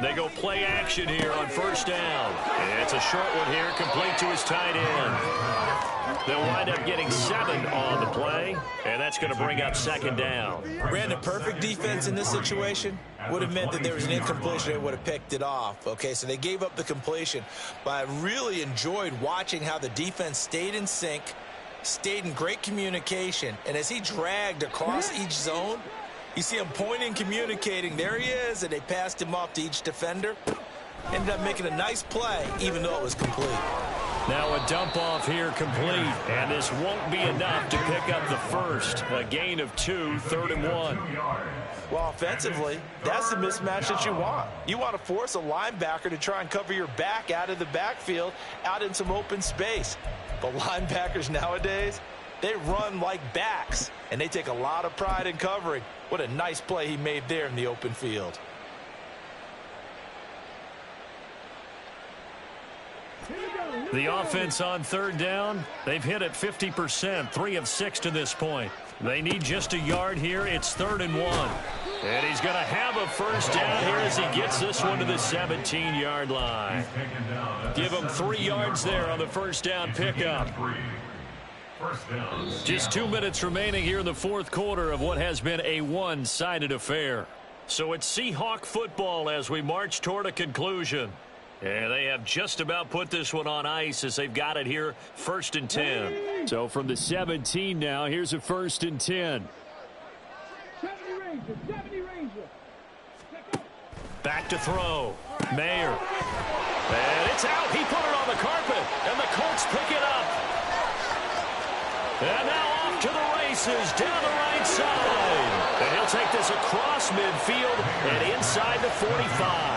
They go play action here on first down. And it's a short one here, complete to his tight end. They'll wind up getting 7 on the play, and that's going to bring up 2nd down. Brandon, perfect defense in this situation would have meant that there was an incompletion. They would have picked it off. Okay, so they gave up the completion. But I really enjoyed watching how the defense stayed in sync, stayed in great communication, and as he dragged across each zone, you see him pointing, communicating. There he is, and they passed him off to each defender. Ended up making a nice play, even though it was complete. Now a dump off here complete, and this won't be enough to pick up the first. A gain of 2, 3rd and 1. Well, offensively, that's the mismatch that you want. You want to force a linebacker to try and cover your back out of the backfield, out in some open space. But linebackers nowadays, they run like backs, and they take a lot of pride in covering. What a nice play he made there in the open field. The offense on 3rd down, they've hit it 50%, 3 of 6 to this point. They need just a yard here. It's 3rd and 1. And he's going to have a first down here as he gets this one to the 17-yard line. Give him 3 yards there on the first down pickup. Just 2 minutes remaining here in the 4th quarter of what has been a one-sided affair. So it's Seahawk football as we march toward a conclusion. And they have just about put this one on ice as they've got it here, 1st and 10. So from the 17 now, here's a 1st and 10. Back to throw. Mayer. And it's out. He put it on the carpet. And the Colts pick it up. And now off to the races down the right side. And he'll take this across midfield and inside the 45.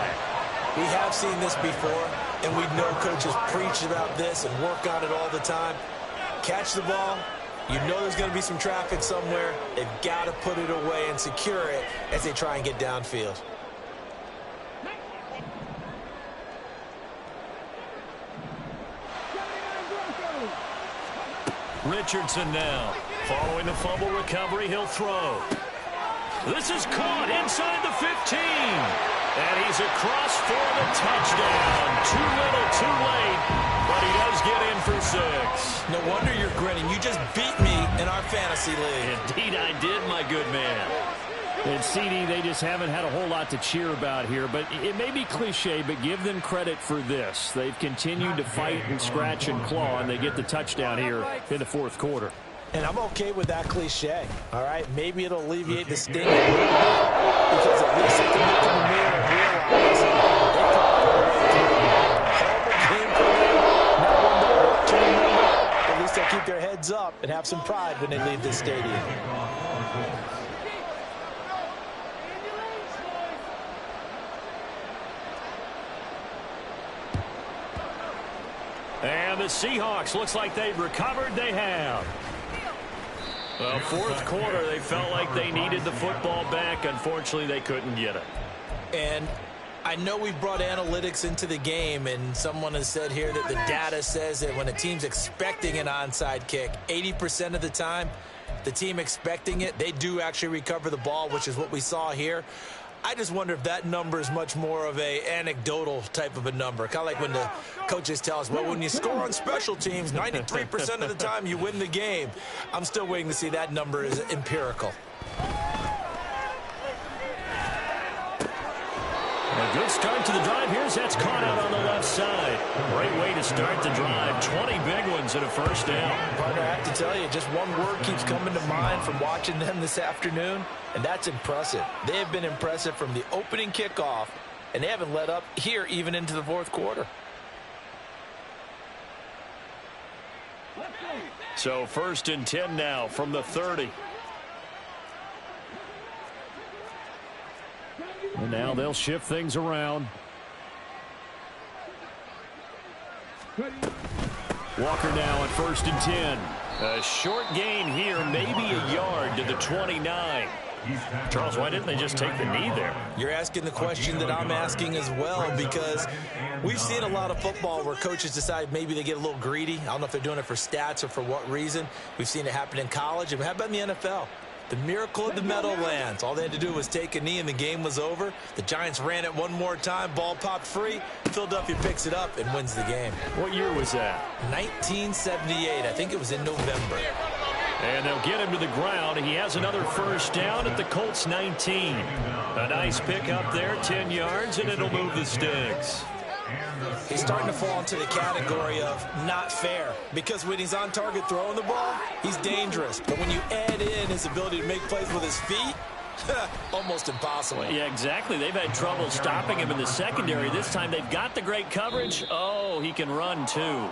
We have seen this before. and we know coaches preach about this and work on it all the time. Catch the ball. You know there's going to be some traffic somewhere. They've got to put it away and secure it as they try and get downfield. Richardson now. Following the fumble recovery, he'll throw. This is caught inside the 15. And he's across for the touchdown. Too little, too late. But he does get in for 6. No wonder you're grinning. You just beat me in our fantasy league. Indeed I did, my good man. And CD, they just haven't had a whole lot to cheer about here. But it may be cliche, but give them credit for this. They've continued to fight and scratch and claw, and they get the touchdown here in the fourth quarter. And I'm okay with that cliche, all right? Maybe it'll alleviate the sting a little bit, because at least they can look in the mirror and realize they caught their way through. Horrible game for them, not one they'll want to remember. At least they'll keep their heads up and have some pride when they leave this stadium. And the Seahawks, looks like they've recovered. They have. Well, fourth quarter, they felt like they needed the football back. Unfortunately, they couldn't get it. And I know we've brought analytics into the game, and someone has said here that the data says that when a team's expecting an onside kick, 80% of the time, the team expecting it, they do actually recover the ball, which is what we saw here. I just wonder if that number is much more of a anecdotal type of a number. Kind of like when the coaches tell us, well, when you score on special teams, 93% of the time you win the game. I'm still waiting to see that number is empirical. A good start to the drive. Here's that's caught out on the left side. Great way to start the drive. 20 big ones and a first down. Partner, I have to tell you, just one word keeps coming to mind from watching them this afternoon, and that's impressive. They have been impressive from the opening kickoff, and they haven't let up here even into the fourth quarter. So 1st and 10 now from the 30. And now they'll shift things around. Walker now at 1st and 10. A short gain here, maybe a yard to the 29. Charles, why didn't they just take the knee there? You're asking the question that I'm asking as well, because we've seen a lot of football where coaches decide maybe they get a little greedy. I don't know if they're doing it for stats or for what reason. We've seen it happen in college, and how about in the NFL? The miracle of the Meadowlands. All they had to do was take a knee and the game was over. The Giants ran it one more time. Ball popped free. Philadelphia picks it up and wins the game. What year was that? 1978. I think it was in November. And they'll get him to the ground. He has another first down at the Colts 19. A nice pick up there, 10 yards, and it'll move the sticks. He's starting to fall into the category of not fair, because when he's on target throwing the ball, he's dangerous. But when you add in his ability to make plays with his feet, almost impossible. Yeah, exactly. They've had trouble stopping him in the secondary. This time they've got the great coverage. Oh, he can run too.